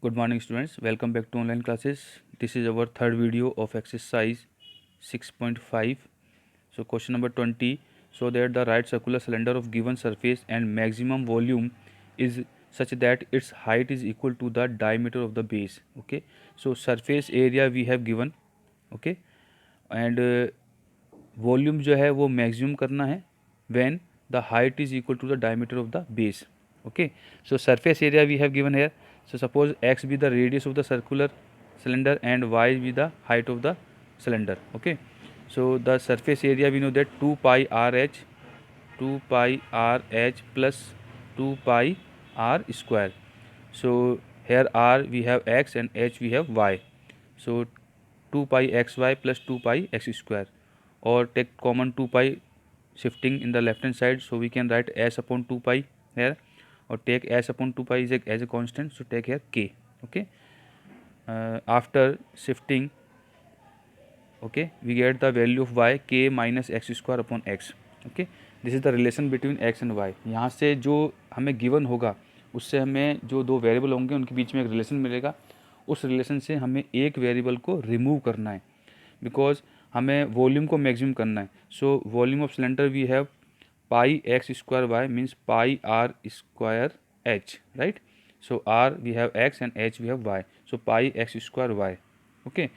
Good morning students, welcome back to online classes. This is our third video of exercise 6.5. So question number 20, so that the right circular cylinder of given surface and maximum volume is such that its height is equal to the diameter of the base. Okay, so surface area we have given. Okay, and volume जो है वो maximum करना है when the height is equal to the diameter of the base. Okay, so surface area we have given here. So suppose x be the radius of the circular cylinder and y be the height of the cylinder. Okay, so the surface area we know that 2 pi r h plus 2 pi r square. So here r we have x and h we have y. So 2 pi xy plus 2 pi x square, or take common 2 pi shifting in the left hand side, so we can write s upon 2 pi here, or take s upon 2 pi as a constant, so take here k. Okay, after shifting, okay, we get the value of y k minus x square upon x. Okay, this is the relation between x and y. यहाँ से जो हमें given होगा उससे हमें जो दो variable होंगे उनके बीच में एक रिलेशन मिलेगा. उस रिलेशन से हमें एक वेरिएबल को रिमूव करना है, बिकॉज हमें वॉल्यूम को मैक्सिमम करना है. So volume of cylinder we have pi x square y means pi are square h, right. So r we have x and h we have y, so pi x square y. Okay,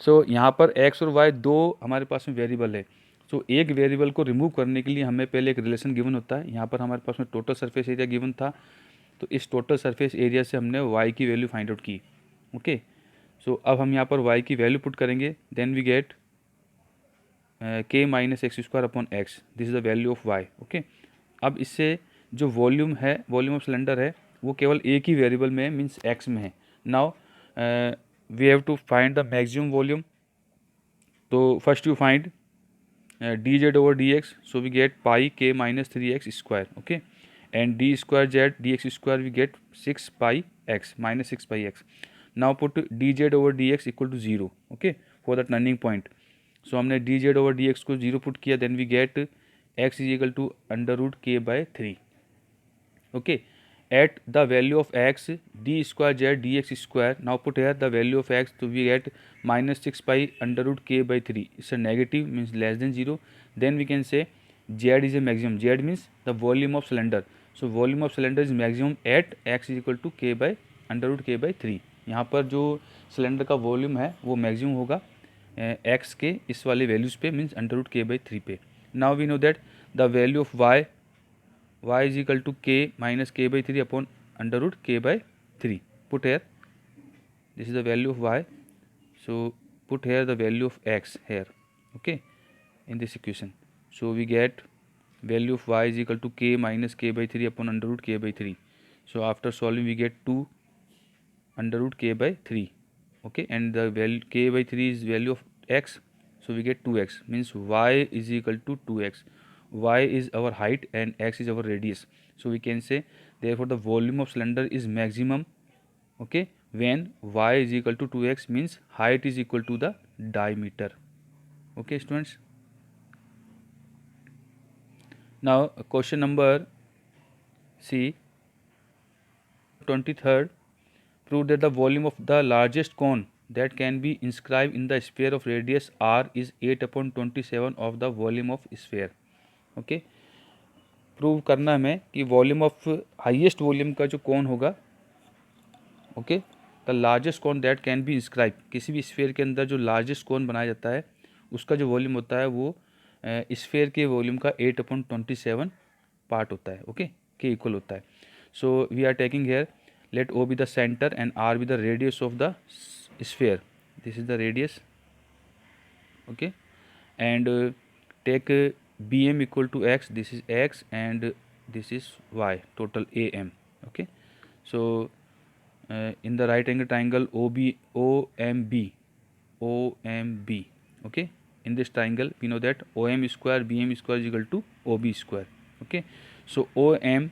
so यहाँ पर x और Y दो हमारे पास में variable है. सो एक variable को remove करने के लिए हमें पहले एक रिलेशन गिवन होता है. यहाँ पर हमारे पास में टोटल सरफेस एरिया गिवन था, तो इस टोटल सरफेस एरिया से हमने वाई की वैल्यू फाइंड आउट की. ओके, सो अब हम यहाँ पर वाई की वैल्यू पुट करेंगे, then we get k minus x square upon x. This is the value of y. Okay, अब इससे जो वॉल्यूम है, वॉल्यूम ऑफ सिलेंडर है, वो केवल एक ही वेरिएबल में मीन्स एक्स में है. Now we have to find the maximum volume. तो first you find d z over d x, so we get pi k minus 3x square. Okay, and d square z d x square we get 6 pi x minus 6 pi x. Now put d z over d x equal to 0. Okay, for the turning point. So हमने D z over d x को 0 put किया, then we get x is equal to under root k by 3. Okay, at the value of x d square z dx square. Now put here the value of x, so we get minus 6 pi under root k by 3. It's a negative, means less than 0. Then we can say z is a maximum. Z means the volume of cylinder. So volume of cylinder is maximum at x is equal to k by under root k by 3. यहाँ पर जो cylinder का volume है वो maximum होगा x के इस वाले वैल्यूज़ पे, means under root k by 3 पे. Now we know that the value of y is equal to k minus k by 3 upon under root k by 3. Put here, this is the value of y, so put here the value of x here. Okay, in this equation, so we get value of y is equal to k minus k by 3 upon under root k by 3. So after solving we get 2 under root k by 3. Okay, and the value k by 3 is value of x, so we get 2x, means y is equal to 2x. Y is our height and x is our radius, so we can say therefore the volume of cylinder is maximum. Okay, when y is equal to 2x, means height is equal to the diameter. Okay students, now question number C, 23rd, prove that the volume of the largest cone that can be inscribed in the sphere of radius r is 8 upon 27 of the volume of sphere. Okay, prove करना हमें कि volume of highest volume का जो कौन होगा, okay, the largest कौन that can be inscribe. किसी भी स्फीयर के अंदर जो लार्जेस्ट कौन बनाया जाता है उसका जो वॉल्यूम होता है वो स्फीयर के वॉल्यूम का 8/27 पार्ट होता है. ओके, के इक्वल होता है. So we are taking here, let O be the centre and R be the radius of the sphere. This is the radius. Okay, and take bm equal to x, this is x and this is y, total am. Okay, so in the right angle triangle OMB, okay, in this triangle we know that OM square BM square is equal to OB square. Okay, so OM,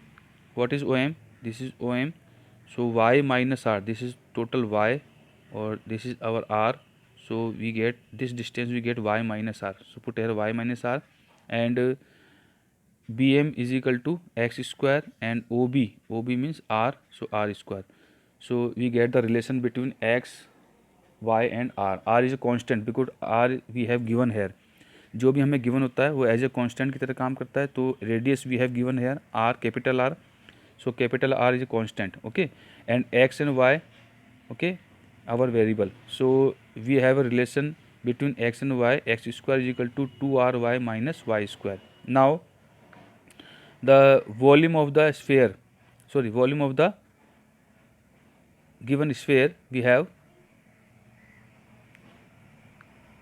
what is OM? This is OM, so y minus r, this is total y, or this is our r, so we get this distance, we get y minus r, so put here y minus r, and bm is equal to x square, and ob means r, so r square. So we get the relation between x, y and r. R is a constant because r we have given here. जो भी हमें given होता है वो as a constant की तरह काम करता है. तो radius we have given here R, capital R. So capital R is a constant. Okay. And x and y, okay, our variable. So we have a relation between x and y. X square is equal to 2ry minus y square. Now the volume of the sphere, volume of the given sphere, we have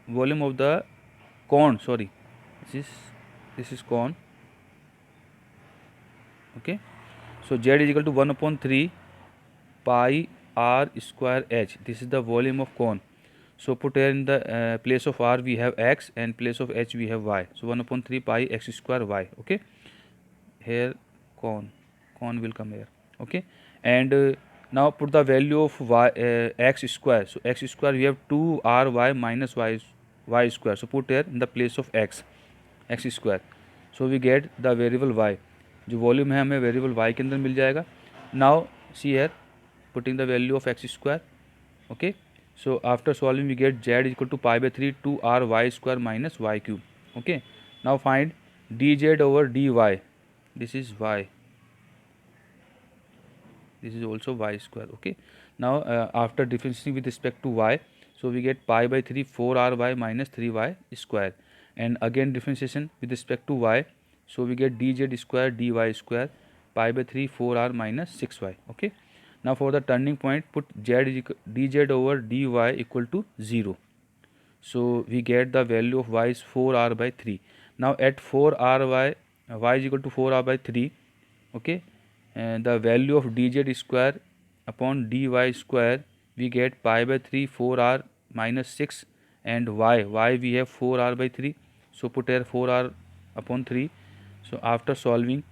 volume of the cone. This is cone. Okay. So z is equal to 1/3 pi r square h. This is the volume of cone. So put here in the place of r we have x and place of h we have y. So 1/3 pi x square y. Okay. Here cone will come here. Okay. And now put the value of y, x square. So x square we have 2ry minus y square. So put here in the place of x square. So we get the variable y. जो volume है हमें variable y के अंदर मिल जाएगा. Now see here putting the value of x square. Okay. So after solving we get z is equal to pi by 3 2ry square minus y cube. Okay. Now find dz over dy. This is y. This is also y square. Okay. Now after differentiating with respect to y, so we get pi by 3 4ry minus 3y square. And again differentiation with respect to y, so we get dz square dy square pi by 3 4r minus 6y. Okay. Now for the turning point, put z is equal, dz over dy equal to 0. So we get the value of y is 4r by 3. Now at 4r y is equal to 4r by 3. Okay. And the value of dz square upon dy square, we get pi by 3 4r minus 6, and y we have 4r by 3. So put here 4r upon 3. So after solving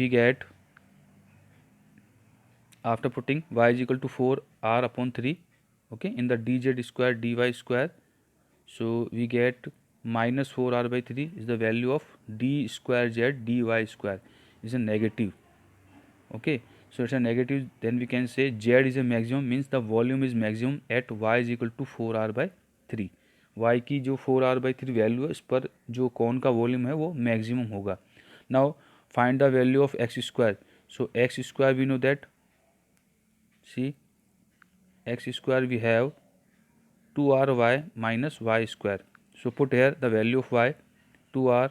we get, after putting y is equal to 4r upon 3, okay, in the dz square dy square, so we get minus 4r by 3 is the value of d square z dy square is a negative. Okay. So it's a negative, then we can say z is a maximum, means the volume is maximum at y is equal to 4r by 3. y की जो 4r by 3 value है इस पर जो कौन का volume है वो मैक्सिमम होगा. Now find the value of x square. So x square we know that, see x square we have 2ry minus y square. So put here the value of y 2r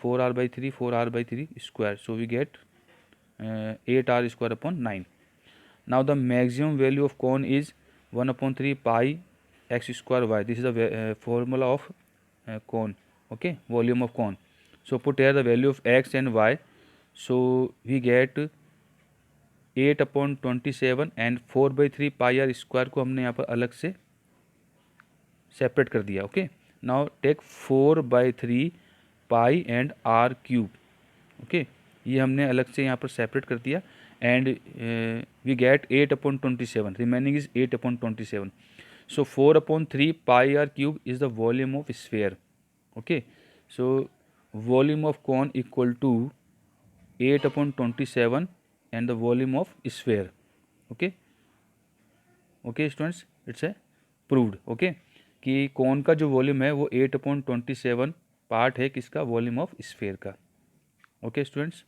4r by 3 4r by 3 square. So we get 8r square upon 9. Now the maximum value of cone is 1/3 pi x square y. This is the formula of cone. Okay, volume of cone. So put here the value of x and y. So we get 8/27 and 4/3 pi are square को हमने यहाँ पर अलग से separate कर दिया. Okay. Now take 4/3 pi and R cube. Okay, ये हमने अलग से यहाँ पर सेपरेट कर दिया. And we get 8/27. Remaining is 8/27. So 4/3 pi R cube is the volume of sphere. Okay. So volume of cone equal to 8/27 and the volume of sphere. Okay. Okay students, it's a proved. Okay, कि कौन का जो volume है वो 8/27 part है किसका, volume of sphere का. Okay students.